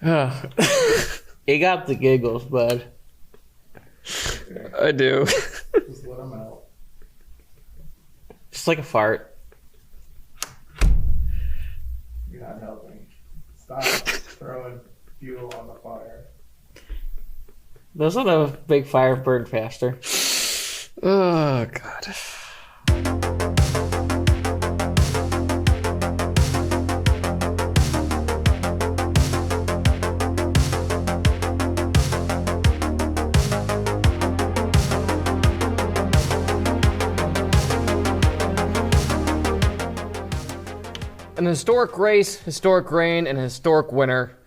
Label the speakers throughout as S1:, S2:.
S1: You got the giggles, bud.
S2: I do.
S3: Just let them out.
S1: Just like a fart.
S3: You're not helping. Stop throwing fuel on the fire.
S1: Doesn't a big fire burn faster?
S2: Oh, God. An historic race, historic rain, and a historic winner.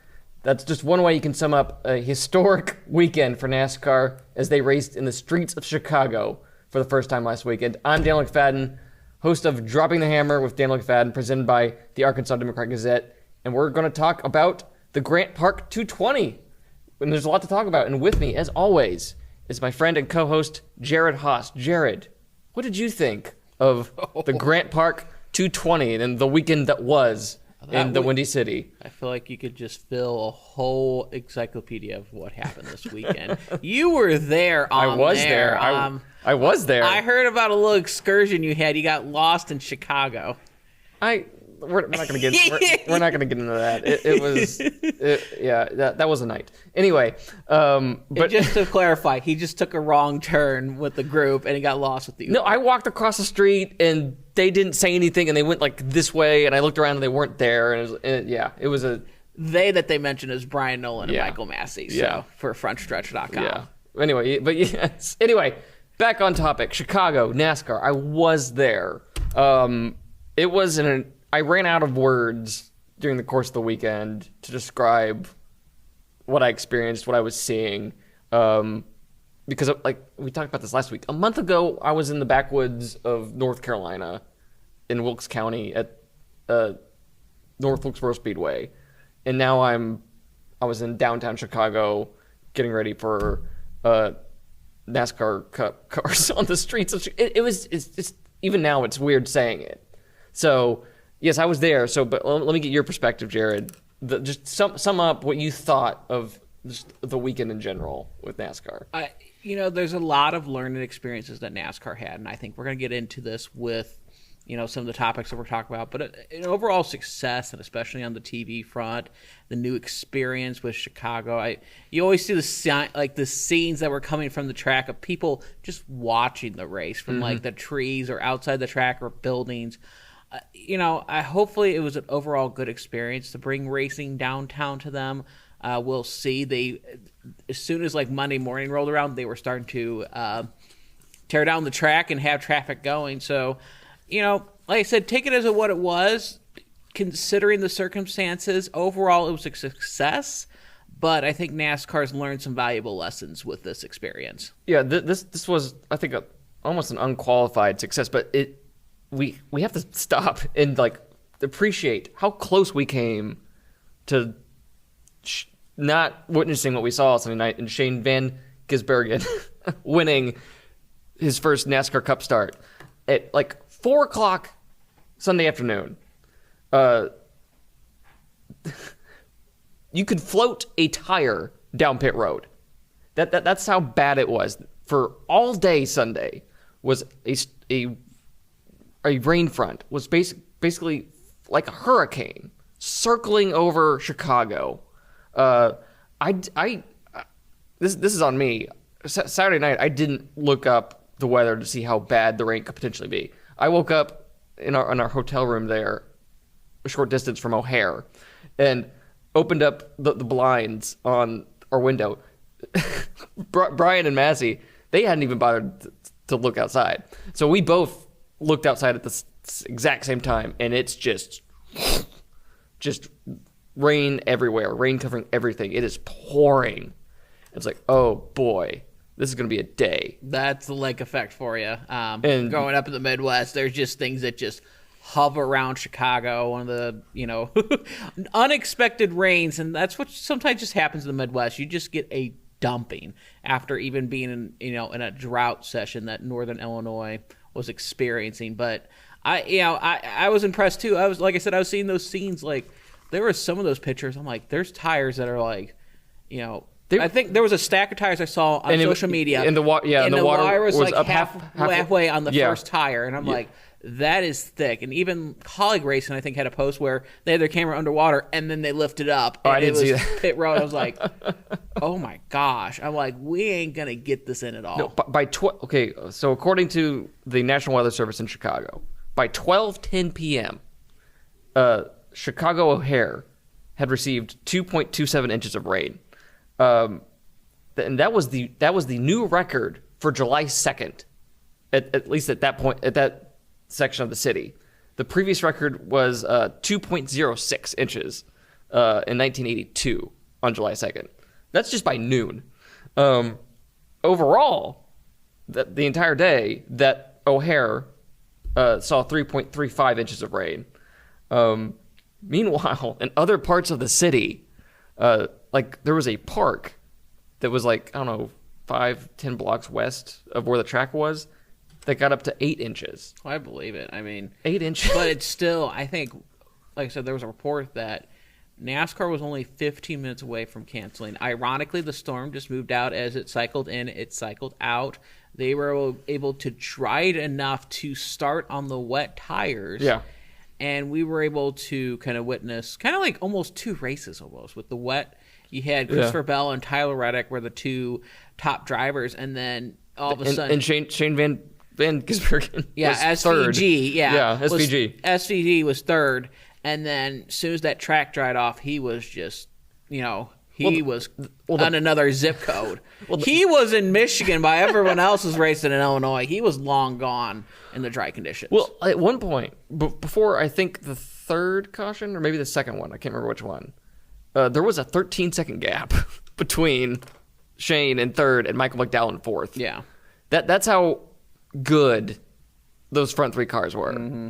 S2: That's just one way you can sum up a historic weekend for NASCAR as they raced in the streets of Chicago for the first time last weekend. I'm Daniel McFadin, host of Dropping the Hammer with Daniel McFadin, presented by the Arkansas Democrat-Gazette, and we're going to talk about the Grant Park 220. And there's a lot to talk about, and with me, as always, is my friend and co-host Jared Haas. Jared, what did you think of the Grant Park 220 and the weekend that was in the Windy City?
S1: I feel like you could just fill a whole encyclopedia of what happened this weekend. You were there on
S2: I was there. I was there.
S1: I heard about a little excursion you had. You got lost in Chicago.
S2: We're not going to get. We're not going to get into that. That was a night. Anyway, but
S1: just to clarify, he just took a wrong turn with the group and he got lost with you.
S2: No, I walked across the street and they didn't say anything and they went like this way and I looked around and they weren't there and it was a.
S1: They that they mentioned is Brian Nolan and Michael Massey. So for frontstretch.com.
S2: Yeah. Anyway, but yes. Anyway, back on topic. Chicago NASCAR. I was there. It was I ran out of words during the course of the weekend to describe what I experienced, what I was seeing, because like we talked about this last week. A month ago, I was in the backwoods of North Carolina in Wilkes County at North Wilkesboro Speedway, and now I was in downtown Chicago getting ready for NASCAR Cup cars on the streets. It's even now it's weird saying it. So. Yes, I was there. So, but let me get your perspective, Jared. Just sum up what you thought of just the weekend in general with NASCAR.
S1: There's a lot of learning experiences that NASCAR had, and I think we're going to get into this with, some of the topics that we're talking about. But an overall success, and especially on the TV front, the new experience with Chicago. You always see the scenes that were coming from the track of people just watching the race from like the trees or outside the track or buildings. Hopefully it was an overall good experience to bring racing downtown to them. We'll see. As soon as like Monday morning rolled around, they were starting to tear down the track and have traffic going. So, like I said, take it as what it was, considering the circumstances. Overall, it was a success, but I think NASCAR's learned some valuable lessons with this experience.
S2: Yeah, this was, I think, almost an unqualified success, but we have to stop and like appreciate how close we came to not witnessing what we saw Sunday night and Shane Van Gisbergen winning his first NASCAR Cup start at like 4:00 Sunday afternoon. You could float a tire down pit road. That's how bad it was for all day Sunday. Was a rain front was basically like a hurricane circling over Chicago. This is on me. Saturday night, I didn't look up the weather to see how bad the rain could potentially be. I woke up in our hotel room there, a short distance from O'Hare, and opened up the blinds on our window. Brian and Massey, they hadn't even bothered to look outside. So we both looked outside at the exact same time, and it's just rain everywhere, rain covering everything. It is pouring. It's like, oh boy, this is going to be a day.
S1: That's the lake effect for you. And growing up in the Midwest, there's just things that just hover around Chicago. One of the, unexpected rains, and that's what sometimes just happens in the Midwest. You just get a dumping after even being in a drought session that Northern Illinois was experiencing. But I was impressed too. I was seeing those scenes like there were some of those pictures. I'm like, there's tires that are like, I think there was a stack of tires I saw on social media.
S2: And the water
S1: was like
S2: up
S1: halfway on the first tire. And I'm
S2: Yeah.
S1: like, that is thick. And even Colleague Racing, I think, had a post where they had their camera underwater and then they lifted up. And
S2: I didn't see that.
S1: Pit road. I was like, oh my gosh. I'm like, we ain't going to get this in at all.
S2: No, okay, so according to the National Weather Service in Chicago, by 12:10 p.m., Chicago O'Hare had received 2.27 inches of rain. And that was the new record for July 2nd, at least at that point, at that section of the city. The previous record was 2.06 inches in 1982 on July 2nd. That's just by noon. Overall, the entire day, that O'Hare saw 3.35 inches of rain. Meanwhile, in other parts of the city, like there was a park that was like, I don't know, 5-10 blocks west of where the track was that got up to 8 inches.
S1: I believe it. I mean,
S2: 8 inches.
S1: But it's still, I think, like I said, there was a report that NASCAR was only 15 minutes away from canceling. Ironically, the storm just moved out as it cycled in, it cycled out. They were able to dry it enough to start on the wet tires.
S2: Yeah.
S1: And we were able to kind of witness kind of like almost two races almost with the wet. You had Christopher Bell and Tyler Reddick were the two top drivers, and then all of a sudden...
S2: And Shane Van Gisbergen was third.
S1: SVG,
S2: SVG.
S1: SVG was third, and then as soon as that track dried off, he was just, he was on another zip code. He was in Michigan while everyone else was racing in Illinois. He was long gone in the dry conditions.
S2: Well, at one point, before I think the third caution, or maybe the second one, I can't remember which one, there was a 13-second gap between Shane in third and Michael McDowell in fourth.
S1: Yeah.
S2: That's how good those front three cars were.
S1: Mm-hmm.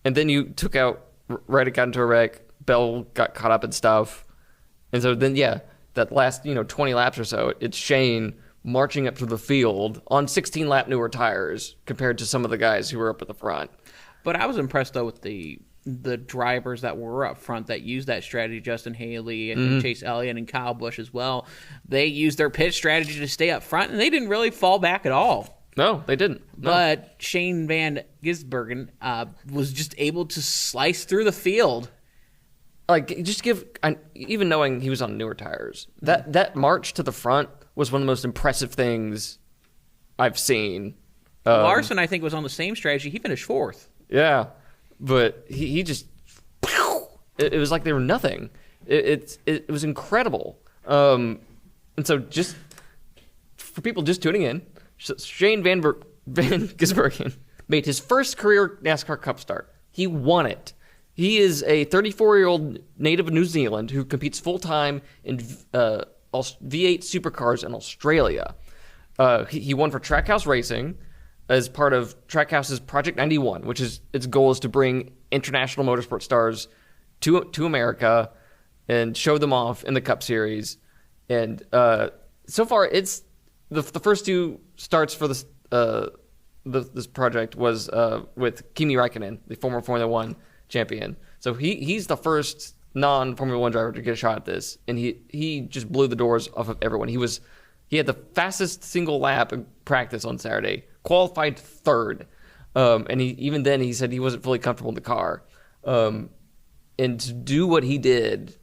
S2: And then you took out, Reddick got into a wreck, Bell got caught up in stuff. And so then, that last, 20 laps or so, it's Shane marching up through the field on 16-lap newer tires compared to some of the guys who were up at the front.
S1: But I was impressed, though, with the drivers that were up front that used that strategy. Justin Haley and Chase Elliott and Kyle Busch as well. They used their pit strategy to stay up front, and they didn't really fall back at all.
S2: No, they didn't. No.
S1: But Shane Van Gisbergen was just able to slice through the field.
S2: Like, even knowing he was on newer tires, that march to the front was one of the most impressive things I've seen.
S1: Larson, I think, was on the same strategy. He finished fourth.
S2: Yeah, but he just, it was like they were nothing. It was incredible. And so just for people just tuning in, Shane Van Gisbergen made his first career NASCAR Cup start. He won it. He is a 34-year-old native of New Zealand who competes full-time in V8 supercars in Australia. He won for Trackhouse Racing as part of Trackhouse's Project 91, which is its goal is to bring international motorsport stars to America and show them off in the Cup Series. And so far, it's the first two starts for this project was with Kimi Räikkönen, the former Formula One champion. So he's the first non-Formula One driver to get a shot at this, and he just blew the doors off of everyone. He had the fastest single lap in practice on Saturday, qualified third, and even then he said he wasn't fully comfortable in the car. And to do what he did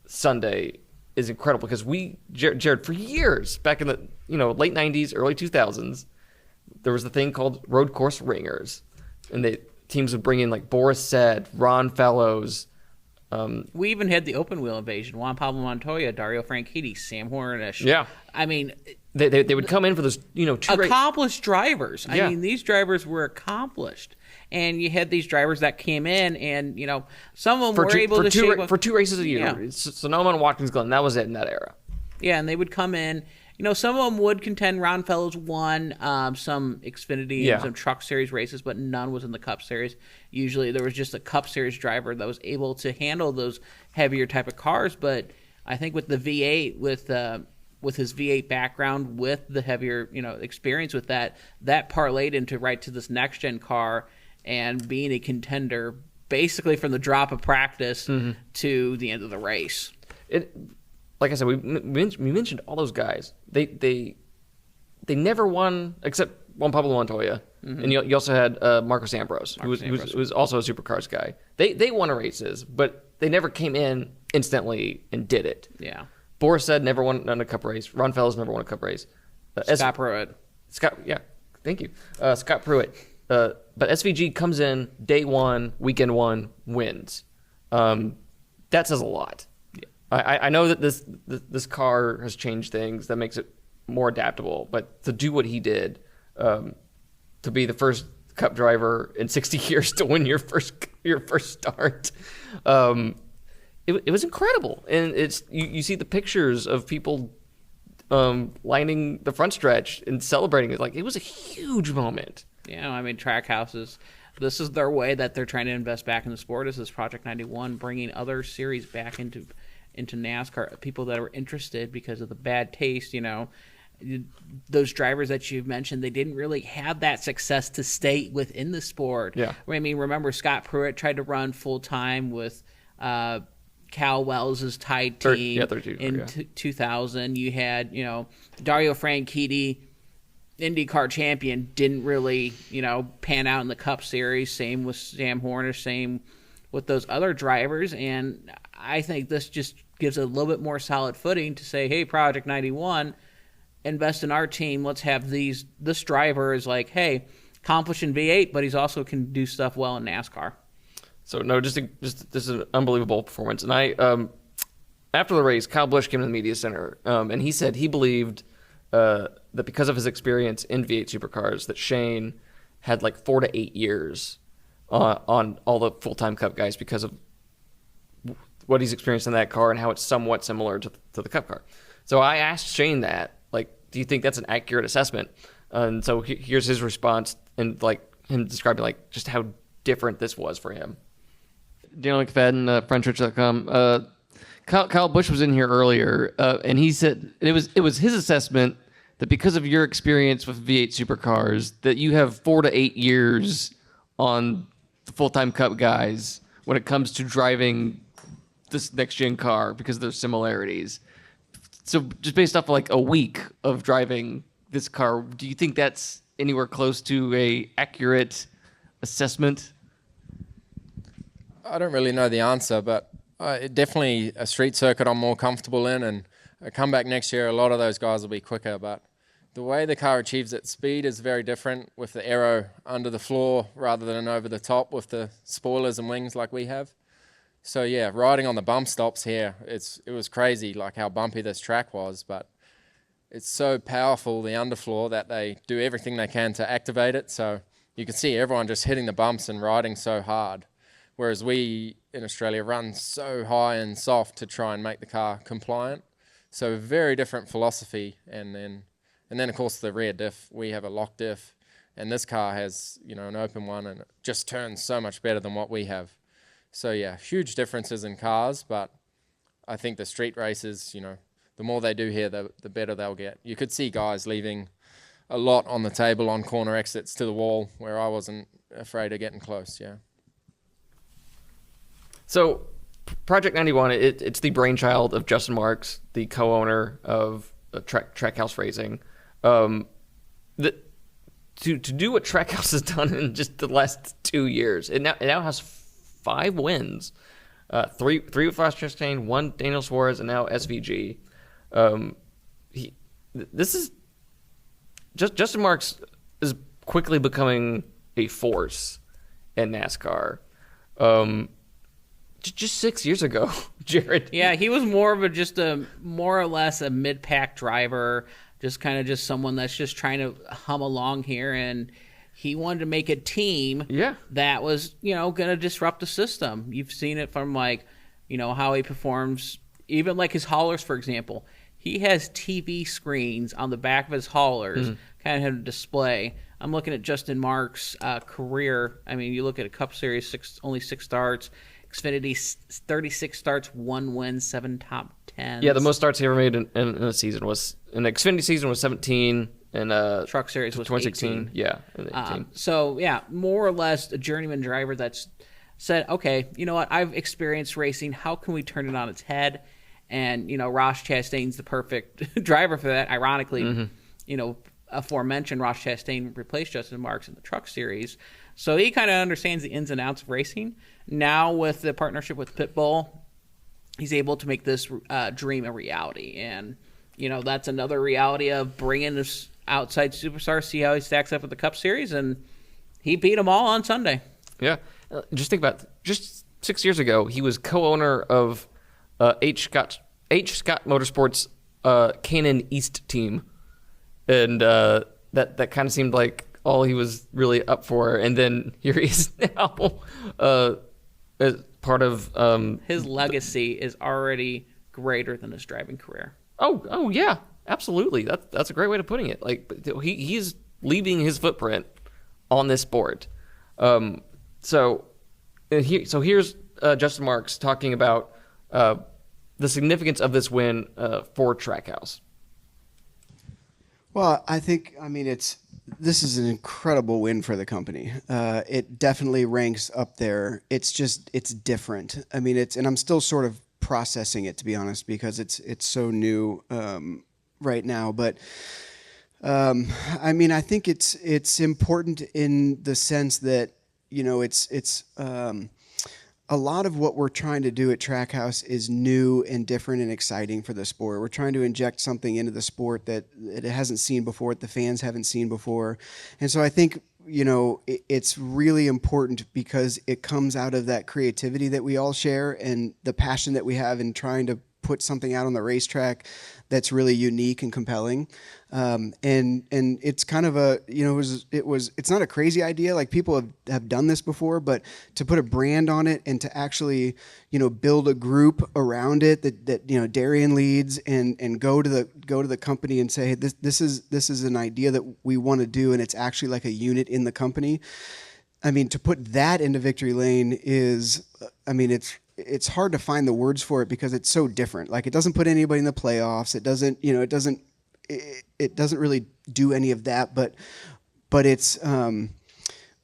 S2: Sunday is incredible because Jared, for years back in the late 90s, early 2000s, there was the thing called road course ringers, and teams would bring in like Boris Said, Ron Fellows.
S1: We even had the open wheel invasion. Juan Pablo Montoya, Dario Franchitti, Sam Hornish.
S2: Yeah.
S1: I mean,
S2: they would come in for those, two
S1: accomplished drivers.
S2: Yeah.
S1: I mean, these drivers were accomplished. And you had these drivers that came in and, some of them were able to
S2: for two races a year.
S1: Yeah.
S2: Sonoma and Watkins Glen, that was it in that era.
S1: Yeah, and they would come in. Some of them would contend. Ron Fellows won some Xfinity and some Truck Series races, but none was in the Cup Series. Usually there was just a Cup Series driver that was able to handle those heavier type of cars. But I think with the V8, with his V8 background, with the heavier experience with that parlayed into right to this next gen car and being a contender basically from the drop of practice to the end of the race.
S2: Like I said, we mentioned all those guys. They never won except Juan Pablo Montoya, and you also had Marcos Ambrose, who was also a supercars guy. They won races, but they never came in instantly and did it.
S1: Yeah.
S2: Boris said never won a cup race. Ron Fellows never won a cup race.
S1: Scott Pruitt.
S2: Thank you. Scott Pruitt. But SVG comes in day one, weekend one, wins. That says a lot. Yeah. I know that this car has changed things that makes it more adaptable, but to do what he did, to be the first Cup driver in 60 years to win your first start, it was incredible. And you see the pictures of people lining the front stretch and celebrating it. Like, it was a huge moment.
S1: Yeah, I mean, track houses, this is their way that they're trying to invest back in the sport. Is this Project 91 bringing other series back into NASCAR? People that are interested because of the bad taste, those drivers that you've mentioned, they didn't really have that success to stay within the sport.
S2: Yeah.
S1: I mean, remember Scott Pruitt tried to run full time with Cal Wells's Tide team in 2000. You had, Dario Franchitti, IndyCar champion, didn't really, pan out in the Cup Series. Same with Sam Horner, same with those other drivers. And I think this just gives a little bit more solid footing to say, hey, Project 91, invest in our team. Let's have this driver is like, hey, accomplished in V8, but he's also can do stuff well in NASCAR.
S2: So no, this is an unbelievable performance. And after the race, Kyle Busch came to the media center, and he said he believed that because of his experience in V8 supercars, that Shane had like 4 to 8 years on all the full-time Cup guys because of what he's experienced in that car and how it's somewhat similar to the Cup car. So I asked Shane that, like, do you think that's an accurate assessment? And so here's his response, and like him describing like just how different this was for him. Daniel McFadin, FrenchRich.com. Kyle Busch was in here earlier, and he said it was his assessment that because of your experience with V8 supercars, that you have 4 to 8 years on the full-time Cup guys when it comes to driving this next-gen car because of their similarities. So just based off like a week of driving this car, do you think that's anywhere close to a accurate assessment?
S4: I don't really know the answer, but definitely a street circuit I'm more comfortable in, and I come back next year, a lot of those guys will be quicker, but the way the car achieves its speed is very different with the aero under the floor rather than over the top with the spoilers and wings like we have. So yeah, riding on the bump stops here, it was crazy like how bumpy this track was, but it's so powerful, the underfloor, that they do everything they can to activate it. So you can see everyone just hitting the bumps and riding so hard. Whereas we in Australia run so high and soft to try and make the car compliant. So very different philosophy. And then of course the rear diff, we have a lock diff, and this car has, an open one, and it just turns so much better than what we have. So yeah, huge differences in cars, but I think the street races, the more they do here, the better they'll get. You could see guys leaving a lot on the table on corner exits to the wall where I wasn't afraid of getting close, yeah.
S2: So Project 91, it's the brainchild of Justin Marks, the co-owner of Trackhouse Racing. To do what Trackhouse has done in just the last 2 years, it now has 5 wins, 3 with Ross Chastain, 1 Daniel Suarez, and now SVG. This is Justin Marks is quickly becoming a force in NASCAR. Just 6 years ago, Jared.
S1: Yeah, he was more or less a mid-pack driver, just someone that's just trying to hum along here, and he wanted to make a team that was, going to disrupt the system. You've seen it from how he performs, even like his haulers, for example. He has TV screens on the back of his haulers, kind of have a display. I'm looking at Justin Marks' career. I mean, you look at a Cup Series, only 6 starts. Xfinity, 36 starts, 1 win, 7 top 10s.
S2: Yeah, the most starts he ever made in a season was, in the Xfinity season was 17, and
S1: Truck Series was
S2: 2016.
S1: 18.
S2: Yeah, 18.
S1: So, yeah, more or less a journeyman driver that's said, okay, you know what? I've experienced racing. How can we turn it on its head? And, Ross Chastain's the perfect driver for that. Ironically, aforementioned Ross Chastain replaced Justin Marks in the Truck Series. So he kind of understands the ins and outs of racing. Now with the partnership with Pitbull, he's able to make this dream a reality. And, that's another reality of bringing this outside superstar, see how he stacks up with the Cup Series. And he beat them all on Sunday.
S2: Yeah. Just think about it. Just 6 years ago, he was co-owner of H. Scott Motorsports Cannon East team. And that kind of seemed like all he was really up for. And then here he is now as part of...
S1: his legacy is already greater than his driving career.
S2: Oh yeah, absolutely. That's a great way of putting it. Like he's leaving his footprint on this sport. So here's Justin Marks talking about the significance of this win for Trackhouse.
S5: Well, this is an incredible win for the company. It definitely ranks up there. It's different. And I'm still sort of processing it, to be honest, because it's so new right now. But I think it's important in the sense that it's a lot of what we're trying to do at Trackhouse is new and different and exciting for the sport. We're trying to inject something into the sport that it hasn't seen before, that the fans haven't seen before. And so I think, it's really important because it comes out of that creativity that we all share and the passion that we have in trying to put something out on the racetrack that's really unique and compelling. And it's kind of it's not a crazy idea. Like people have done this before, but to put a brand on it and to actually, build a group around it that Darian leads and go to the company and say, hey, this is an idea that we want to do. And it's actually like a unit in the company. To put that into Victory Lane is, it's hard to find the words for it because it's so different. Like it doesn't put anybody in the playoffs. It doesn't, it doesn't really do any of that, but it's an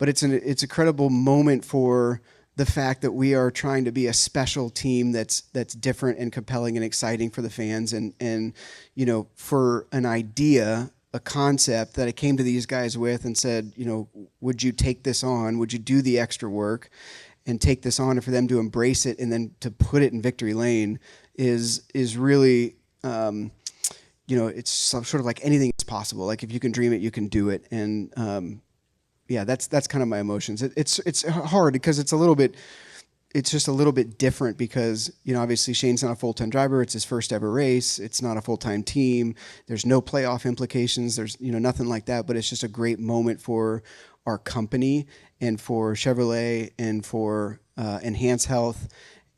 S5: incredible moment for the fact that we are trying to be a special team that's different and compelling and exciting for the fans. And for an idea, a concept that I came to these guys with and said, would you take this on? Would you do the extra work and take this on, and for them to embrace it and then to put it in Victory Lane is really, it's sort of like anything is possible. Like if you can dream it, you can do it. And that's kind of my emotions. It's hard because it's just a little bit different because, obviously Shane's not a full-time driver. It's his first ever race. It's not a full-time team. There's no playoff implications. There's, nothing like that, but it's just a great moment for our company and for Chevrolet and for Enhance Health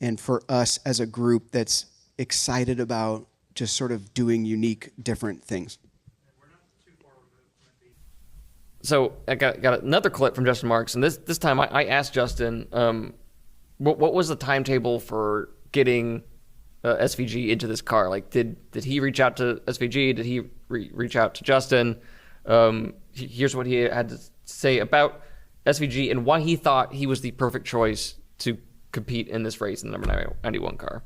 S5: and for us as a group that's excited about just sort of doing unique, different things.
S2: So I got another clip from Justin Marks, and this time I asked Justin, what was the timetable for getting SVG into this car? Like, did he reach out to SVG? Did he reach out to Justin? Here's what he had to say about SVG and why he thought he was the perfect choice to compete in this race in the number 91 car.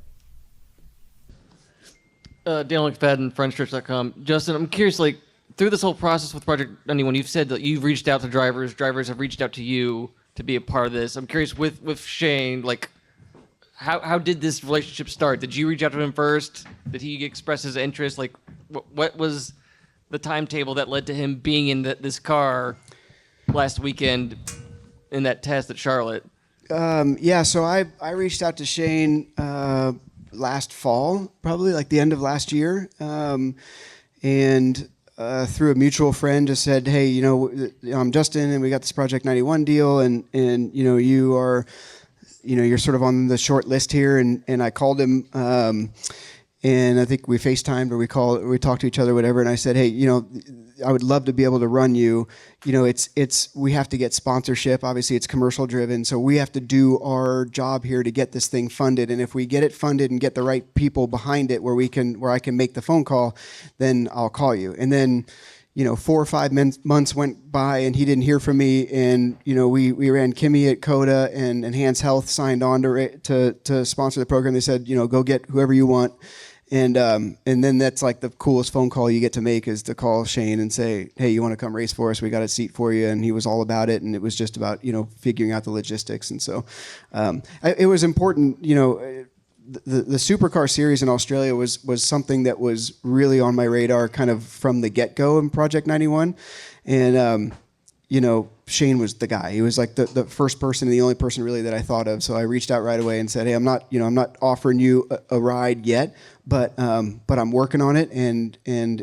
S6: Dale McFadin, FrenchChurch.com. Justin, I'm curious, like, through this whole process with Project 91, you've said that you've reached out to drivers have reached out to you to be a part of this. I'm curious with Shane, like, how did this relationship start? Did you reach out to him first? Did he express his interest? Like, what was the timetable that led to him being in this car last weekend in that test at Charlotte?
S5: So I reached out to Shane last fall, probably like the end of last year, and through a mutual friend just said, hey, I'm Justin and we got this Project 91 deal and you are, you're sort of on the short list here. And I called him and I think we FaceTimed or we talked to each other, whatever. And I said, hey, I would love to be able to run you. We have to get sponsorship. Obviously it's commercial driven. So we have to do our job here to get this thing funded. And if we get it funded and get the right people behind it where I can make the phone call, then I'll call you. And then, 4 or 5 months went by and he didn't hear from me. And, we ran Kiwi at Coda and Enhanced Health signed on to sponsor the program. They said, go get whoever you want. And then that's like the coolest phone call you get to make is to call Shane and say, hey, you want to come race for us? We got a seat for you. And he was all about it. And it was just about, figuring out the logistics. And so it was important, the Supercar series in Australia was something that was really on my radar kind of from the get-go in Project 91. And, Shane was the guy. He was like the first person and the only person really that I thought of. So I reached out right away and said, hey, I'm not offering you a ride yet, but I'm working on it. And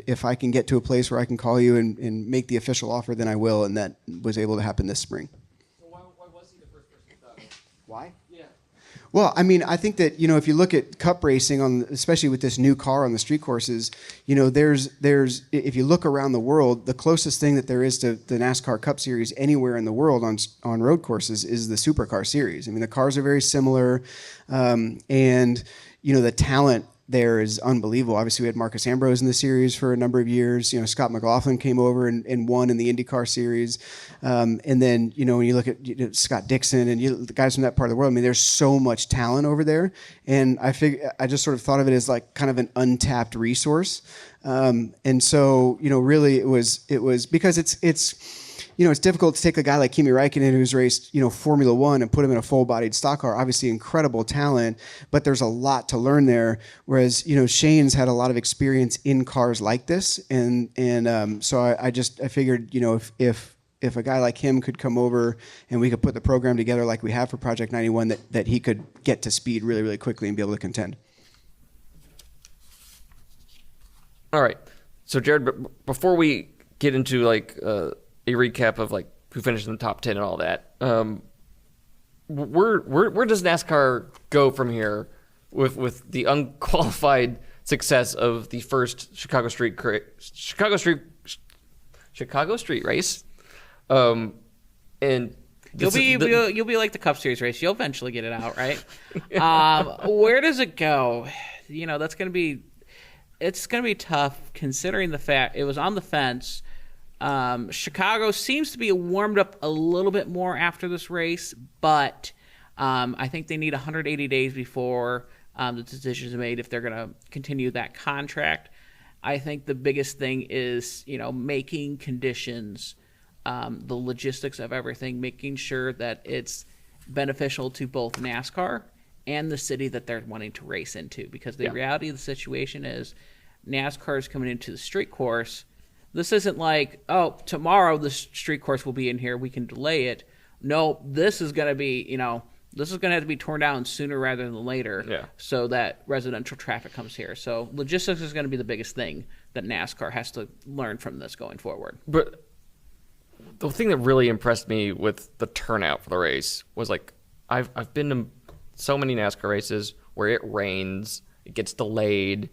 S5: if I can get to a place where I can call you and make the official offer, then I will. And that was able to happen this spring.
S2: So why was he the first person you thought of?
S5: Why?
S2: Yeah.
S5: Well, I mean, I think that, if you look at cup racing especially with this new car on the street courses, there's if you look around the world, the closest thing that there is to the NASCAR Cup Series anywhere in the world on road courses is the Supercar Series. I mean, the cars are very similar, and the talent there is unbelievable. Obviously, we had Marcus Ambrose in the series for a number of years. Scott McLaughlin came over and won in the IndyCar series. And then, when you look at Scott Dixon and the guys from that part of the world, I mean, there's so much talent over there. And I just sort of thought of it as like kind of an untapped resource. And so, really it was because it's difficult to take a guy like Kimi Räikkönen who's raced, Formula One and put him in a full-bodied stock car. Obviously, incredible talent, but there's a lot to learn there. Whereas, Shane's had a lot of experience in cars like this, and so I figured, if a guy like him could come over and we could put the program together like we have for Project 91, that he could get to speed really, really quickly and be able to contend.
S2: All right. So, Jared, before we get into a recap of who finished in the top 10 and all that, where does NASCAR go from here with the unqualified success of the first Chicago Street race? And
S1: you'll be like the Cup Series race. You'll eventually get it out, right? Where does it go? That's going to be. It's going to be tough considering the fact it was on the fence. Chicago seems to be warmed up a little bit more after this race, but I think they need 180 days before the decision is made if they're going to continue that contract. I think the biggest thing is, making conditions, the logistics of everything, making sure that it's beneficial to both NASCAR and the city that they're wanting to race into. Because the reality of the situation is NASCAR is coming into the street course. This isn't like, oh, tomorrow the street course will be in here, we can delay it. No, this is going to be, this is going to have to be torn down sooner rather than later so that residential traffic comes here. So logistics is going to be the biggest thing that NASCAR has to learn from this going forward.
S2: But the thing that really impressed me with the turnout for the race was I've been to so many NASCAR races where it rains, it gets delayed,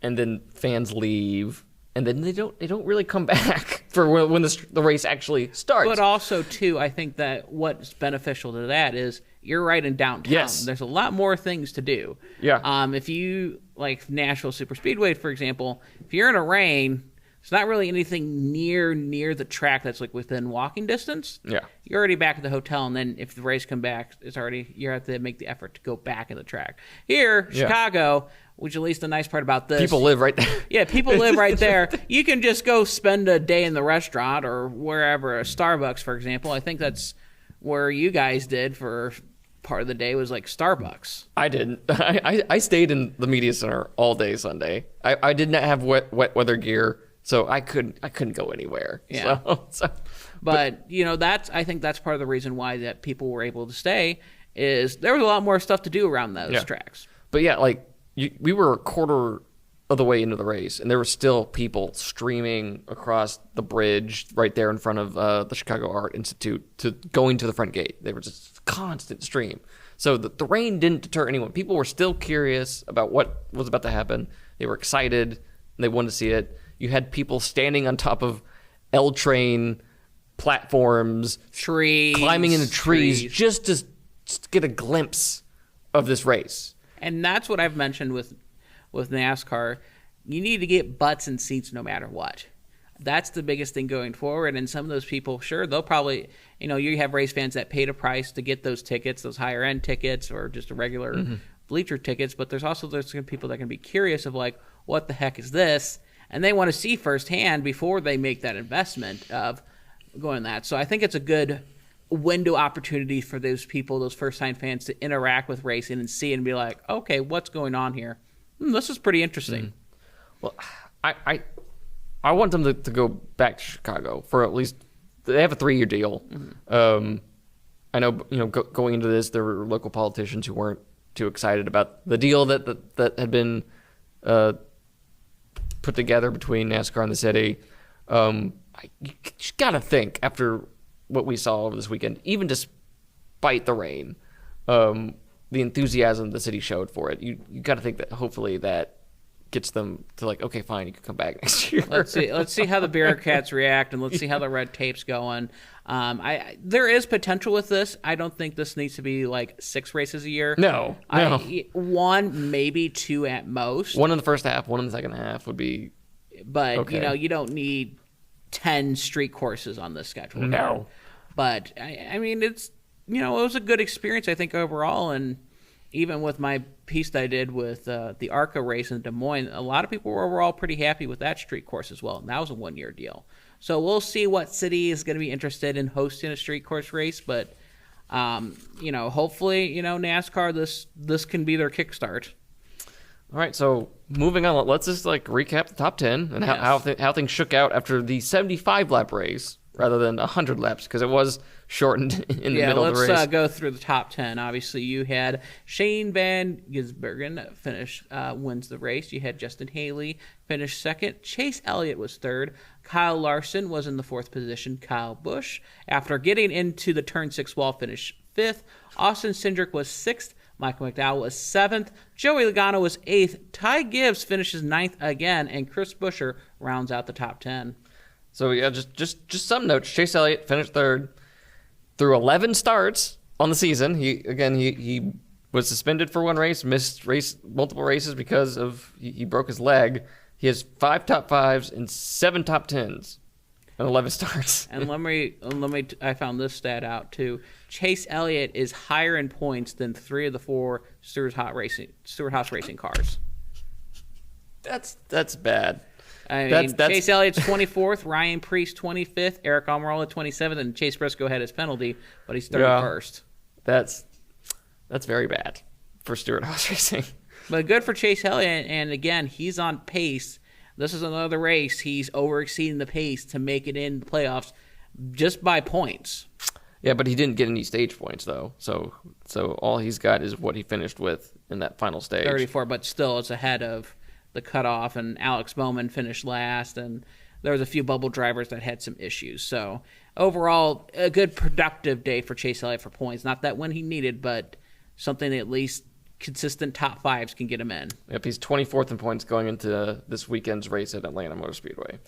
S2: and then fans leave. And then they don't really come back for when the race actually starts.
S1: But also, too, I think that what's beneficial to that is you're right in downtown.
S2: Yes.
S1: There's a lot more things to do.
S2: Yeah.
S1: If you, like Nashville Superspeedway, for example, if you're in a rain, it's not really anything near the track that's within walking distance.
S2: Yeah.
S1: You're already back at the hotel, and then if the race come back, you have to make the effort to go back in the track. Here, Chicago, which at least the nice part about this.
S2: People live right there.
S1: Yeah, people live right there. You can just go spend a day in the restaurant or wherever, a Starbucks, for example. I think that's where you guys did for part of the day was Starbucks.
S2: I didn't. I stayed in the media center all day Sunday. I did not have wet weather gear. So I couldn't go anywhere.
S1: Yeah.
S2: But
S1: I think that's part of the reason why that people were able to stay is there was a lot more stuff to do around those tracks.
S2: But yeah, we were a quarter of the way into the race, and there were still people streaming across the bridge right there in front of the Chicago Art Institute to going to the front gate. They were just a constant stream. So the rain didn't deter anyone. People were still curious about what was about to happen. They were excited, and they wanted to see it. You had people standing on top of L-train platforms,
S1: trees,
S2: climbing into trees just to get a glimpse of this race.
S1: And that's what I've mentioned with NASCAR. You need to get butts and seats no matter what. that's the biggest thing going forward. And some of those people, sure, they'll probably, you have race fans that paid a price to get those tickets, those higher end tickets, or just a regular bleacher tickets. But there's also those people that can be curious of like, what the heck is this? And they want to see firsthand before they make that investment of going that. So I think it's a good window opportunity for those people, those first-time fans, to interact with racing and see and be like, okay, what's going on here? This is pretty interesting.
S2: Well, I want them to go back to Chicago for at least. They have a 3-year deal. I know, going into this, there were local politicians who weren't too excited about the deal that had been put together between NASCAR and the city. You just got to think, after what we saw over this weekend, even despite the rain, the enthusiasm the city showed for it, you got to think that hopefully that gets them to like, okay, fine, you can come back next year.
S1: Let's see how the bureaucrats react, and let's see how the red tape's going. There is potential with this. I don't think this needs to be like 6 races a year.
S2: No.
S1: 1, maybe 2 at most.
S2: 1 in the first half, 1 in the second half would be.
S1: But
S2: okay.
S1: You don't need 10 street courses on this schedule.
S2: No.
S1: But I mean, it's it was a good experience, I think, overall. And even with my piece that I did with the ARCA race in Des Moines, a lot of people were overall pretty happy with that street course as well. And that was a 1-year deal. So we'll see what city is going to be interested in hosting a street course race. But hopefully, NASCAR, this can be their kickstart.
S2: All right, so moving on, let's just recap the top 10 and how things shook out after the 75-lap race rather than 100 laps, because it was shortened in the middle of the race.
S1: Let's go through the top 10. Obviously, you had Shane Van Gisbergen wins the race. You had Justin Haley finish second. Chase Elliott was third. Kyle Larson was in the 4th position. Kyle Busch, after getting into the turn 6 wall, finished 5th. Austin Cindric was 6th. Michael McDowell was 7th. Joey Logano was 8th. Ty Gibbs finishes 9th again, and Chris Buescher rounds out the top 10.
S2: So yeah, just some notes. Chase Elliott finished 3rd through 11 starts on the season. He was suspended for 1 race, missed multiple races because he broke his leg. He has 5 top 5s and 7 top 10s and 11 starts.
S1: And I found this stat out too. Chase Elliott is higher in points than 3 of the 4 Stewart-Haas racing cars.
S2: That's bad.
S1: I mean, Chase Elliott's 24th, Ryan Preece 25th, Eric Almirola 27th, and Chase Briscoe had his penalty, but he's 31st.
S2: That's very bad for Stewart-Haas Racing.
S1: But good for Chase Elliott, and again, he's on pace. This is another race. He's over-exceeding the pace to make it in the playoffs just by points.
S2: Yeah, but he didn't get any stage points, though. So all he's got is what he finished with in that final stage.
S1: 34, but still it's ahead of the cutoff, and Alex Bowman finished last, and there was a few bubble drivers that had some issues. So overall, a good productive day for Chase Elliott for points. Not that when he needed, but something that at least consistent top 5s can get him in.
S2: Yep, he's 24th in points going into this weekend's race at Atlanta Motor Speedway.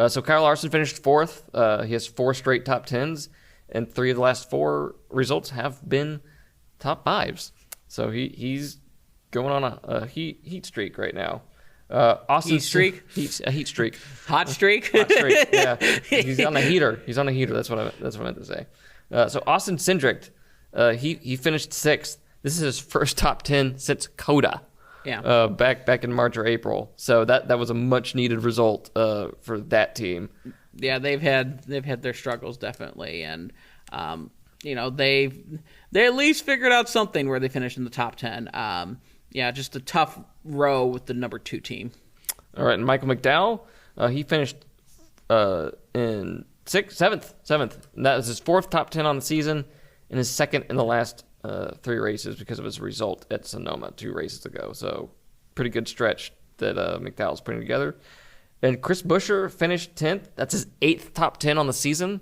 S2: So Kyle Larson finished 4th. He has 4 straight top 10s, and 3 of the last 4 results have been top 5s. So he's going on a heat streak right now. Austin
S1: Heat streak?
S2: A heat streak.
S1: Hot streak?
S2: Hot streak, yeah. He's on a heater. That's what I meant to say. So Austin Cindric, he finished 6th. This is his first top 10 since COTA.
S1: Yeah.
S2: Back in March or April. So that was a much needed result for that team.
S1: Yeah, they've had their struggles definitely, and they at least figured out something where they finished in the top 10. Just a tough row with the number 2 team.
S2: All right, and Michael McDowell, he finished in 7th. And that was his 4th top 10 on the season, and his 2nd in the last 3 races because of his result at Sonoma 2 races ago. So pretty good stretch that McDowell's putting together. And Chris Buescher finished 10th. That's his 8th top 10 on the season.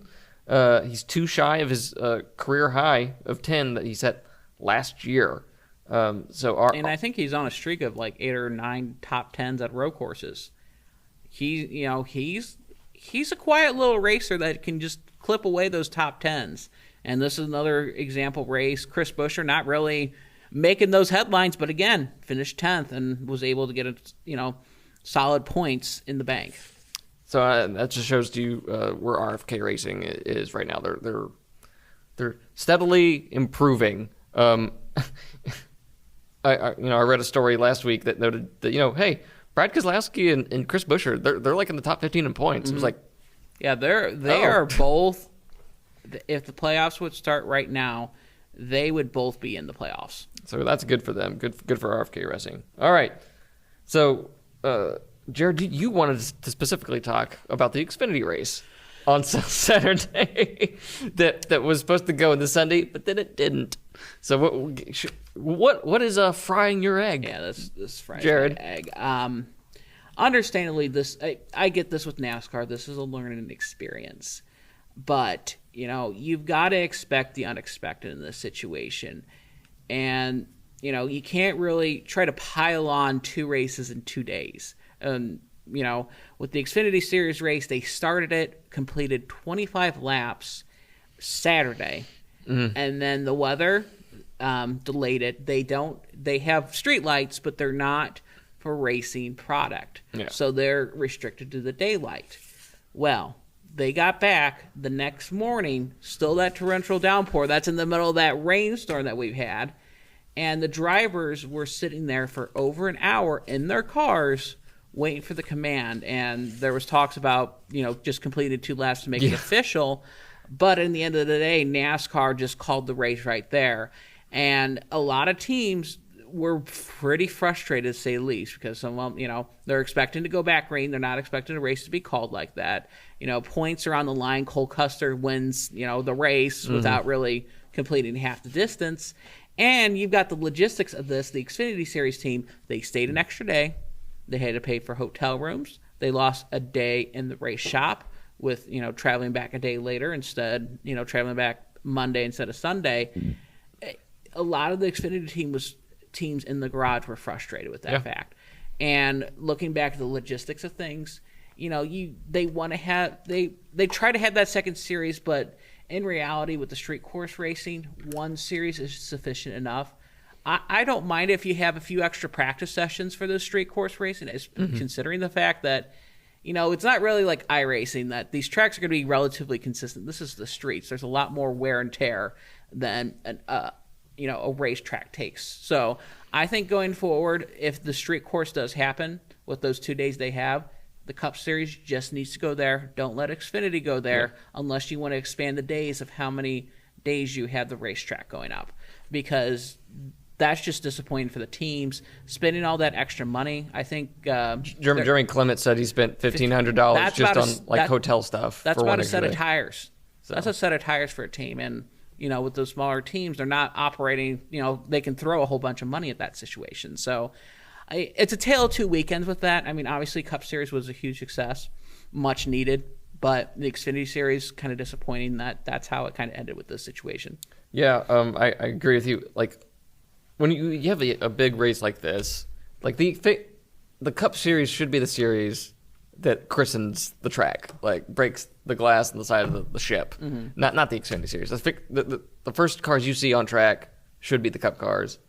S2: He's 2 shy of his career high of 10 that he set last year. And
S1: I think he's on a streak of like 8 or 9 top 10s at road courses. He's a quiet little racer that can just clip away those top 10s. And this is another example race. Chris Buescher not really making those headlines, but again, finished 10th and was able to get solid points in the bank.
S2: So that just shows to you where RFK Racing is right now. They're steadily improving. I read a story last week that noted that hey, Brad Keselowski and Chris Buescher, they're like in the top 15 in points. It was like,
S1: yeah, they are both. If the playoffs would start right now, they would both be in the playoffs.
S2: So that's good for them. Good for RFK Racing. All right. So, Jared, you wanted to specifically talk about the Xfinity race on Saturday that was supposed to go in the Sunday, but then it didn't. So what is frying your egg?
S1: Yeah, this frying
S2: Jared.
S1: my egg. Understandably, I get this with NASCAR. This is a learning experience, but you've got to expect the unexpected in this situation, and you can't really try to pile on 2 races in 2 days. With the Xfinity Series race, they started it, completed 25 laps Saturday, and then the weather delayed it. They have street lights, but they're not for racing product.
S2: Yeah.
S1: So they're restricted to the daylight. Well, they got back the next morning, still that torrential downpour. That's in the middle of that rainstorm that we've had. And the drivers were sitting there for over an hour in their cars waiting for the command. And there was talks about, just completed 2 laps to make it official. But in the end of the day, NASCAR just called the race right there. And a lot of teams were pretty frustrated, to say the least, because some of them, they're expecting to go back green. They're not expecting a race to be called like that. Points are on the line. Cole Custer wins, the race without really completing half the distance. And you've got the logistics of this. The Xfinity Series team, they stayed an extra day. They had to pay for hotel rooms. They lost a day in the race shop with, traveling back a day later instead, traveling back Monday instead of Sunday. A lot of the Xfinity teams in the garage were frustrated with that fact. And looking back at the logistics of things, they want to have they try to have that second series, but in reality, with the street course racing, 1 series is sufficient enough. I don't mind if you have a few extra practice sessions for the street course racing, considering the fact that it's not really like iRacing, that these tracks are going to be relatively consistent. This is the streets. There's a lot more wear and tear than a racetrack takes. So I think going forward, if the street course does happen with those 2 days they have, the Cup Series just needs to go there. Don't let Xfinity go there unless you want to expand the days of how many days you have the racetrack going up, because that's just disappointing for the teams. Spending all that extra money, I think.
S2: Jeremy Clement said he spent $1,500 just on hotel stuff.
S1: That's
S2: for
S1: about
S2: one
S1: a set of
S2: day.
S1: tires.
S2: So.
S1: That's a set of tires for a team, and with those smaller teams, they're not operating. They can throw a whole bunch of money at that situation. So. It's a tale of 2 weekends with that. I mean, obviously, Cup Series was a huge success, much needed, but the Xfinity Series kind of disappointing that's how it kind of ended with this situation.
S2: Yeah, I agree with you. Like, when you have a big race like this, like the Cup Series should be the series that christens the track, like breaks the glass on the side of the ship, not the Xfinity Series. The first cars you see on track should be the Cup cars.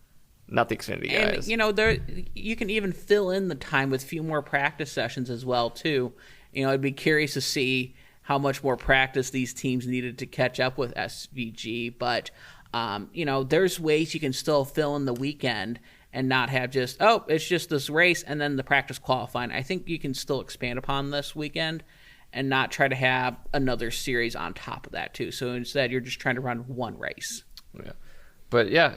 S2: Not the Xfinity guys.
S1: And, you can even fill in the time with a few more practice sessions as well, too. I'd be curious to see how much more practice these teams needed to catch up with SVG. But, there's ways you can still fill in the weekend and not have just, it's just this race and then the practice qualifying. I think you can still expand upon this weekend and not try to have another series on top of that, too. So instead, you're just trying to run 1 race.
S2: Yeah. But, yeah,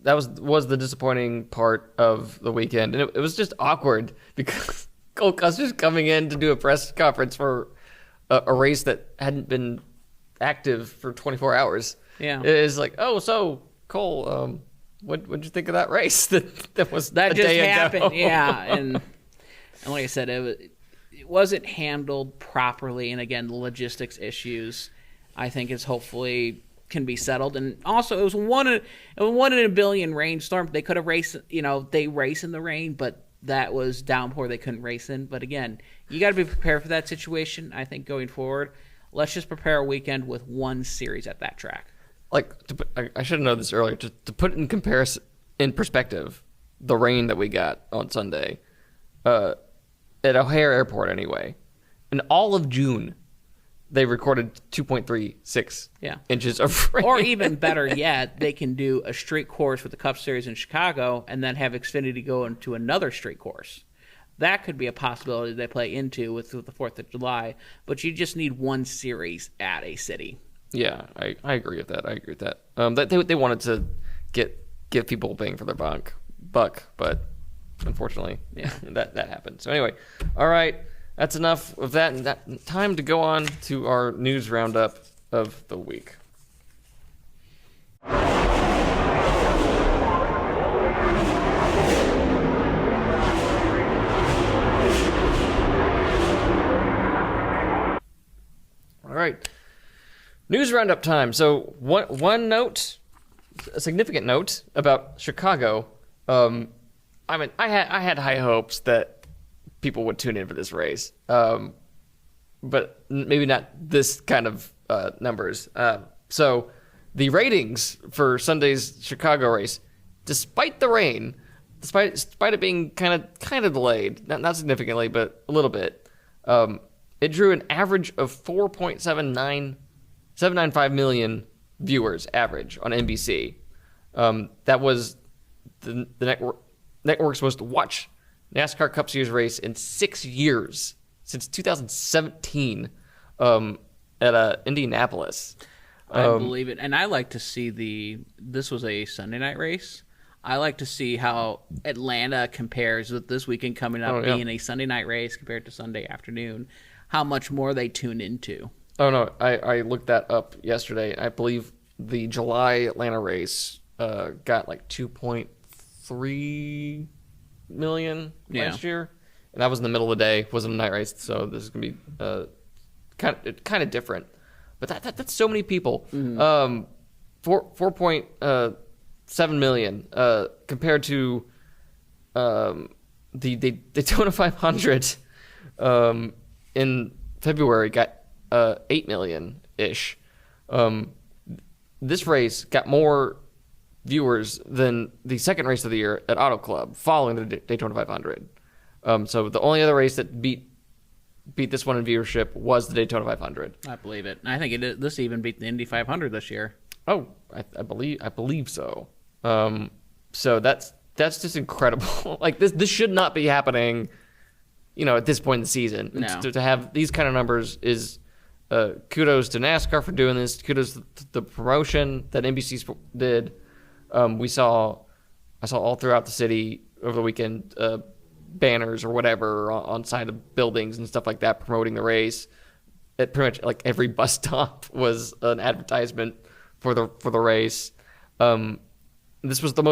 S2: that was the disappointing part of the weekend. And it was just awkward because Cole Custer's coming in to do a press conference for a race that hadn't been active for 24 hours.
S1: Yeah.
S2: It's like, so Cole, what'd you think of that race that was
S1: that
S2: a
S1: just
S2: day
S1: happened?
S2: ago?
S1: Yeah. And like I said, it wasn't handled properly. And again, the logistics issues, I think, is hopefully can be settled. And also, it was one in a billion rainstorm. They could have raced, they race in the rain, but that was downpour they couldn't race in. But again, you got to be prepared for that situation. I think going forward, let's just prepare a weekend with 1 series at that track.
S2: Like, I should have known this earlier. To put it in perspective, the rain that we got on Sunday at O'Hare Airport anyway, in all of June, they recorded 2.36 inches of rain.
S1: Or even better yet, they can do a street course with the Cup Series in Chicago and then have Xfinity go into another street course. That could be a possibility they play into with the 4th of July, but you just need one series at a city.
S2: Yeah, I agree with that. They wanted to give people bang for their buck, but unfortunately, that happened. So anyway, all right, that's enough of that. And that time to go on to our news roundup of the week. All right, news roundup time. So one note, a significant note about Chicago. I had high hopes that people would tune in for this race, but maybe not this kind of numbers. So the ratings for Sunday's Chicago race, despite the rain, despite it being kind of delayed, not significantly, but a little bit, it drew an average of 4.795 million viewers average on NBC. That was the network's most watched NASCAR Cup Series race in 6 years, since 2017 at Indianapolis.
S1: I believe it. And I like to see this was a Sunday night race. I like to see how Atlanta compares with this weekend coming up being a Sunday night race compared to Sunday afternoon, how much more they tune into.
S2: Oh, no, I looked that up yesterday. I believe the July Atlanta race got like 2.3 million last year. And that was in the middle of the day. Wasn't a night race, so this is going to be kind of different. But that's so many people. 4.7 million compared to the Daytona 500 in February got 8 million ish. This race got more viewers than the second race of the year at Auto Club, following the Daytona 500. So the only other race that beat this one in viewership was the Daytona 500.
S1: I believe it. I think this even beat the Indy 500 this year.
S2: Oh, I believe so. So that's just incredible. Like this should not be happening, at this point in the season.
S1: No.
S2: To have these kind of numbers is kudos to NASCAR for doing this. Kudos to the promotion that NBC did. I saw all throughout the city over the weekend banners or whatever on side of buildings and stuff like that promoting the race. At pretty much like every bus stop was an advertisement for the race. This was the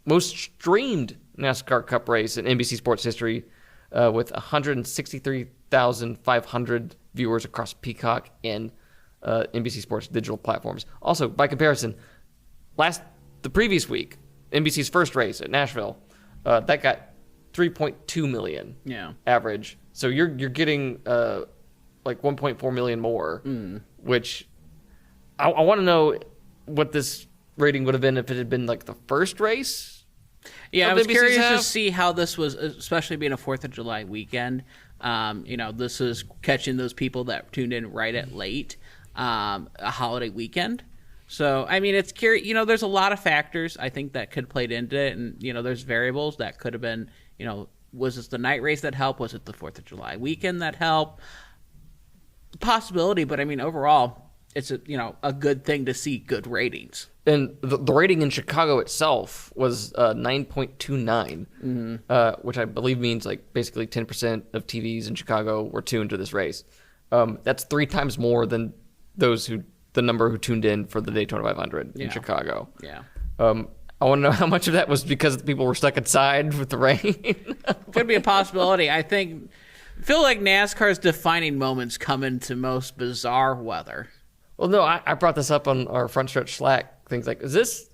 S2: most streamed NASCAR Cup race in NBC Sports history, with 163,500 viewers across Peacock and NBC Sports digital platforms. Also, by comparison, the previous week, NBC's first race at Nashville, that got 3.2 million average. So you're getting like 1.4 million more, which I want to know what this rating would have been if it had been like the first race.
S1: Yeah, I was curious to see how this was, especially being a 4th of July weekend. This is catching those people that tuned in right at late, a holiday weekend. So, I mean, it's curious. There's a lot of factors I think that could played into it, and there's variables that could have been. Was this the night race that helped? Was it the 4th of July weekend that helped? Possibility, but I mean, overall, it's a good thing to see good ratings.
S2: And the rating in Chicago itself was 9.29, which I believe means like basically 10% of TVs in Chicago were tuned to this race. That's 3 times more than the number who tuned in for the Daytona 500 in Chicago.
S1: Yeah.
S2: I want to know how much of that was because the people were stuck inside with the rain.
S1: Could be a possibility. I feel like NASCAR's defining moments come into most bizarre weather.
S2: Well, no, I brought this up on our front stretch Slack. Things like, is this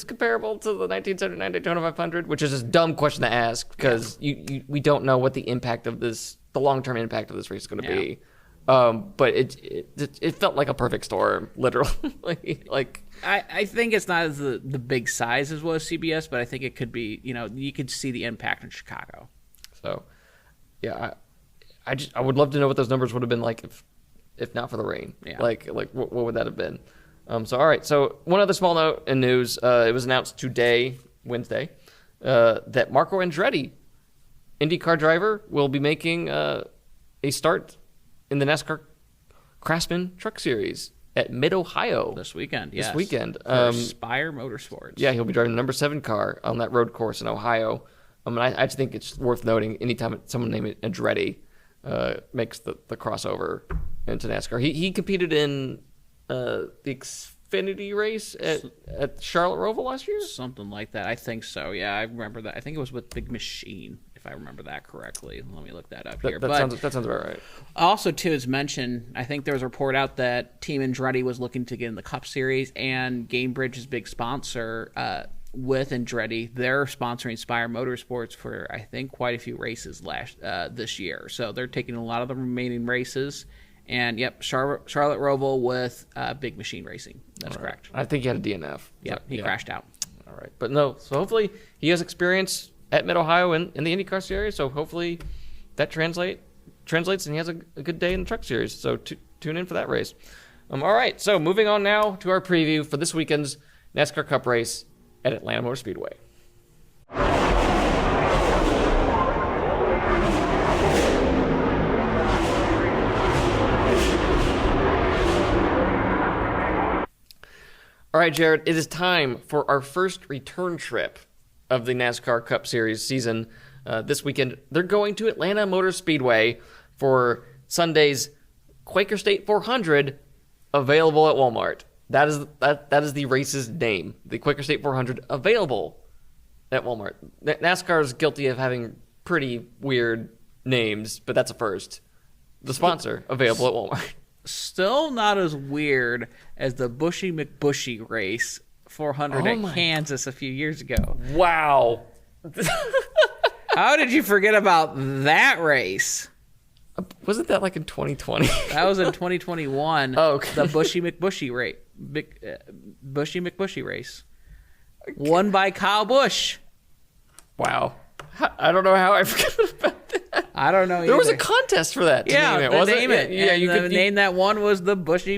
S2: comparable to the 1979 Daytona 500? Which is a dumb question to ask because we don't know what the long-term impact of this race is going to be. But it felt like a perfect storm, literally.
S1: I think it's not as the big size as was CBS, but I think it could be. You could see the impact in Chicago.
S2: So, yeah, I would love to know what those numbers would have been like if not for the rain.
S1: Yeah.
S2: Like what would that have been? So all right. So one other small note in news. It was announced today, Wednesday, that Marco Andretti, IndyCar driver, will be making a start in the NASCAR Craftsman Truck Series at Mid-Ohio
S1: This weekend,
S2: This
S1: yes.
S2: weekend.
S1: For Spire Motorsports.
S2: Yeah, he'll be driving the number 7 car on that road course in Ohio. I just think it's worth noting anytime someone named Andretti makes the crossover into NASCAR. He competed in the Xfinity race at Charlotte Roval last year?
S1: Something like that. I think so. Yeah, I remember that. I think it was with Big Machine, if I remember that correctly. Let me look that up here.
S2: That sounds about right.
S1: Also, too, as mentioned, I think there was a report out that Team Andretti was looking to get in the Cup Series, and Gamebridge's big sponsor with Andretti, they're sponsoring Spire Motorsports for, I think, quite a few races this year. So they're taking a lot of the remaining races. And, yep, Charlotte Roval with Big Machine Racing. That's correct.
S2: I think he had a DNF.
S1: Yep, he crashed out.
S2: All right. But no, so hopefully he has experience at Mid-Ohio in the IndyCar Series, so hopefully that translates and he has a good day in the Truck Series. So tune in for that race. All right, so moving on now to our preview for this weekend's NASCAR Cup race at Atlanta Motor Speedway. All right, Jared, it is time for our first return trip of the NASCAR Cup Series season. This weekend, they're going to Atlanta Motor Speedway for Sunday's Quaker State 400, available at Walmart. That is the race's name, the Quaker State 400, available at Walmart. NASCAR is guilty of having pretty weird names, but that's a first. The sponsor, available at Walmart.
S1: Still not as weird as the Bushy McBushy race 400 at Kansas a few years ago.
S2: Wow.
S1: How did you forget about that race?
S2: Wasn't that like in 2020?
S1: That was in 2021.
S2: Oh, okay.
S1: The Bushy McBushy race. Bushy McBushy race. Won by Kyle Busch.
S2: Wow. I don't know how I forgot about that.
S1: I don't know either.
S2: There was a contest for that.
S1: Yeah,
S2: Name it.
S1: Yeah,
S2: you
S1: the
S2: could
S1: name that one was the Bushy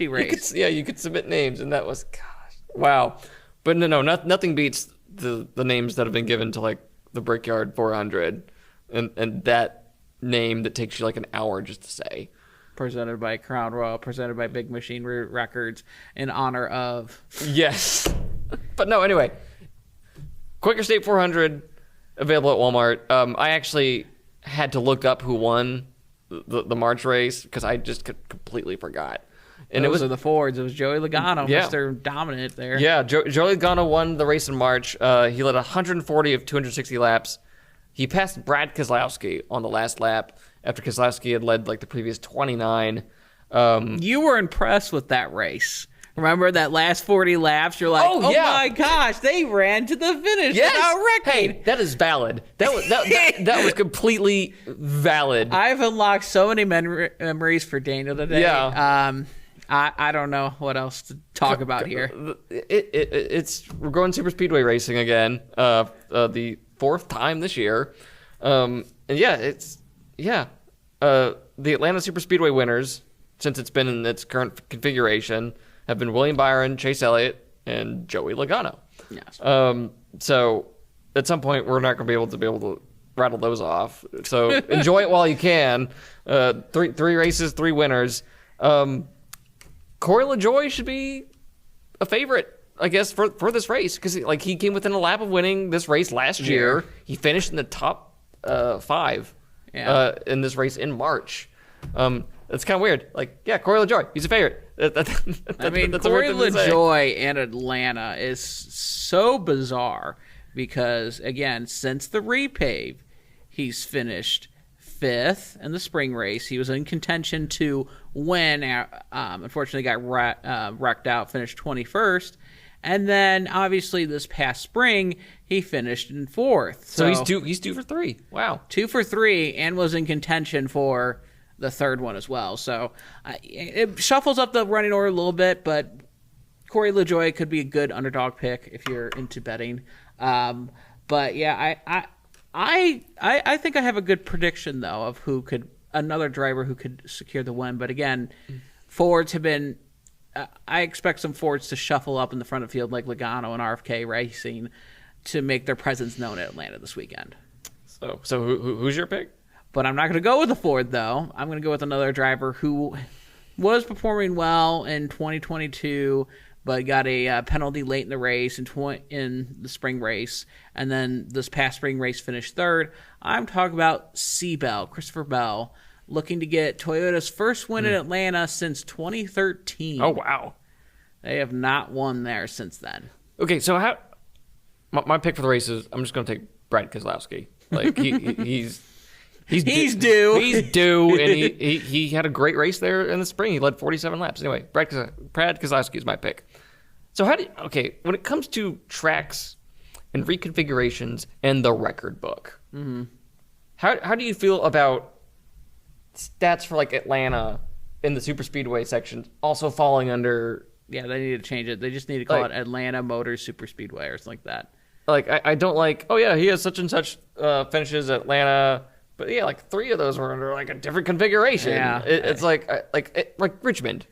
S1: race.
S2: You could submit names, and that was, gosh, wow. But no, nothing beats the names that have been given to like the Brickyard 400, and that name that takes you like an hour just to say.
S1: Presented by Crown Royal, presented by Big Machine Records, in honor of.
S2: Yes, but no. Anyway, Quaker State 400 available at Walmart. I actually had to look up who won the March race because I just completely forgot. And
S1: Those are the Fords. It was Joey Logano,
S2: Yeah.
S1: Mr. Dominant there.
S2: Yeah, Joey Logano won the race in March. He led 140 of 260 laps. He passed Brad Keselowski on the last lap after Keselowski had led like the previous 29.
S1: You were impressed with that race. Remember that last 40 laps? You're like, oh
S2: yeah.
S1: my gosh, they ran to the finish without wrecking.
S2: Hey, that is valid. That was completely valid.
S1: I've unlocked so many memories for Daniel today.
S2: Yeah.
S1: I don't know what else to talk about here.
S2: We're going super speedway racing again. The 4th time this year. The Atlanta Super Speedway winners, since it's been in its current configuration, have been William Byron, Chase Elliott, and Joey Logano.
S1: Yes.
S2: So at some point we're not going to be able to rattle those off. So enjoy it while you can. Three races, 3 winners. Corey LaJoie should be a favorite, I guess, for this race because he came within a lap of winning this race last year. He finished in the top 5 in this race in March. It's kind of weird. Corey LaJoie, he's a favorite.
S1: Corey LaJoie in Atlanta is so bizarre because, again, since the repave, he's finished 5th in the spring race. He was in contention to win. Unfortunately, got wrecked out, finished 21st. And then, obviously, this past spring, he finished in 4th.
S2: So he's due for 3. Wow.
S1: 2 for 3 and was in contention for the 3rd one as well. So it shuffles up the running order a little bit, but Corey LaJoie could be a good underdog pick if you're into betting. But yeah, I think I have a good prediction though of who could another driver who could secure the win. But again, Fords have been. I expect some Fords to shuffle up in the front of the field like Logano and RFK Racing to make their presence known at Atlanta this weekend.
S2: So who's your pick?
S1: But I'm not going to go with a Ford, though. I'm going to go with another driver who was performing well in 2022, but got a penalty late in the race in the spring race, and then this past spring race finished third. I'm talking about Christopher Bell, looking to get Toyota's first win in Atlanta since 2013.
S2: Oh, wow.
S1: They have not won there since then.
S2: Okay, so my pick for the race is I'm just going to take Brad Keselowski. Like he's
S1: due.
S2: He's due, and he had a great race there in the spring. He led 47 laps. Anyway, Brad Keselowski is my pick. So when it comes to tracks and reconfigurations and the record book, how do you feel about stats for like Atlanta in the super speedway sections also falling under?
S1: Yeah, they need to change it. They just need to call it Atlanta Motor Super Speedway or something like that.
S2: Like I don't like. Oh yeah, he has such and such finishes at Atlanta. But yeah, like 3 of those were under like a different configuration.
S1: Yeah.
S2: It's like Richmond.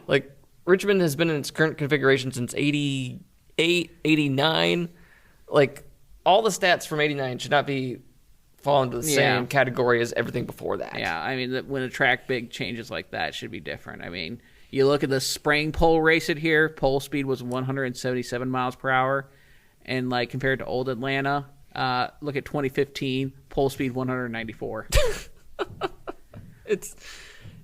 S2: Like Richmond has been in its current configuration since 88, 89. Like all the stats from 89 should not fall into the same category as everything before that.
S1: Yeah, I mean, when a track big changes like that, it should be different. I mean, you look at the spring pole race it here, pole speed was 177 miles per hour. And like compared to old Atlanta, look at 2015, pole speed 194.
S2: It's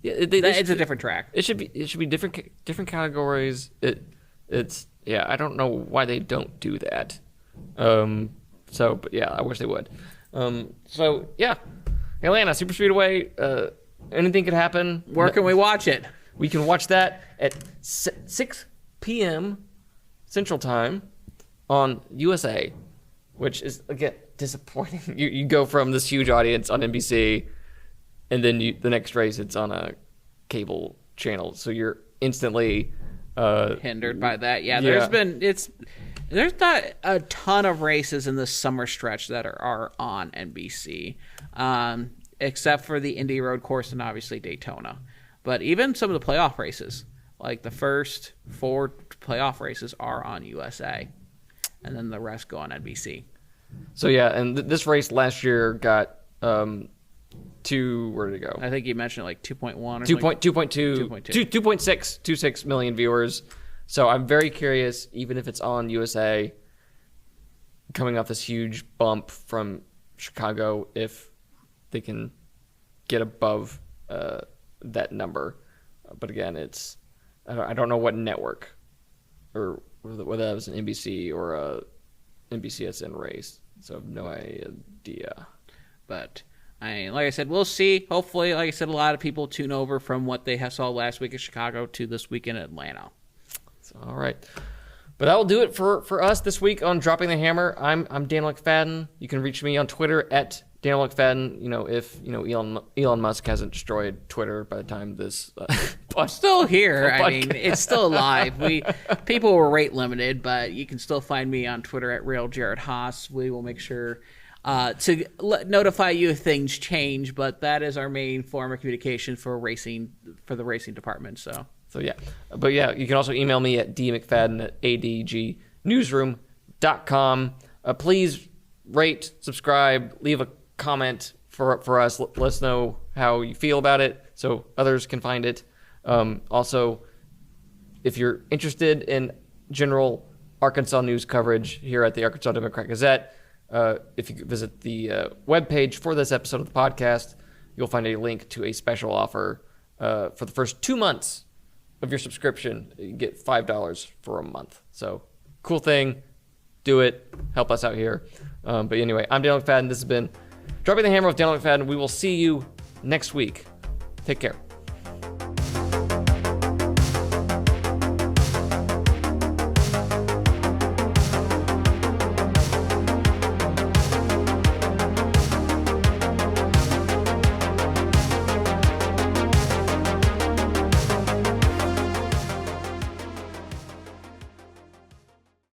S1: a different track.
S2: It should be different categories. I don't know why they don't do that. But yeah, I wish they would. Atlanta Super Speedway. Anything could happen.
S1: Where can we watch it?
S2: We can watch that at 6 p.m. Central Time on USA, which is, again, disappointing. You go from this huge audience on NBC, and then the next race, it's on a cable channel. So you're instantly
S1: hindered by that. Yeah, there's not a ton of races in this summer stretch that are on NBC, except for the Indy Road Course and obviously Daytona. But even some of the playoff races, like the first 4 playoff races, are on USA. And then the rest go on NBC.
S2: So, yeah, and this race last year got where did it go?
S1: I think you mentioned like 2.1 or
S2: 2.6 million viewers. So I'm very curious, even if it's on USA, coming off this huge bump from Chicago, if they can get above that number. But again, I don't know what network or whether that was an NBC or a NBCSN race, so I have no idea.
S1: But like I said, we'll see. Hopefully, like I said, a lot of people tune over from what they saw last week in Chicago to this weekend in Atlanta.
S2: So, all right, but that will do it for us this week on Dropping the Hammer. I'm Daniel McFadin. You can reach me on Twitter at Daniel McFadin. If Elon Musk hasn't destroyed Twitter by the time this
S1: it's still here. I mean, it's still alive. People were rate limited, but you can still find me on Twitter at Real Jared Haas. We will make sure to notify you if things change, but that is our main form of communication for the racing department. So
S2: yeah, but yeah, you can also email me at dmcfadden@adgnewsroom.com. Please rate, subscribe, leave a comment for us. Let us know how you feel about it so others can find it. Also, if you're interested in general Arkansas news coverage here at the Arkansas Democrat-Gazette, if you visit the webpage for this episode of the podcast, you'll find a link to a special offer for the first 2 months of your subscription. You get $5 for a month. So, cool thing. Do it. Help us out here. But anyway, I'm Daniel McFadin. This has been Dropping the Hammer with Daniel McFadin. We will see you next week. Take care.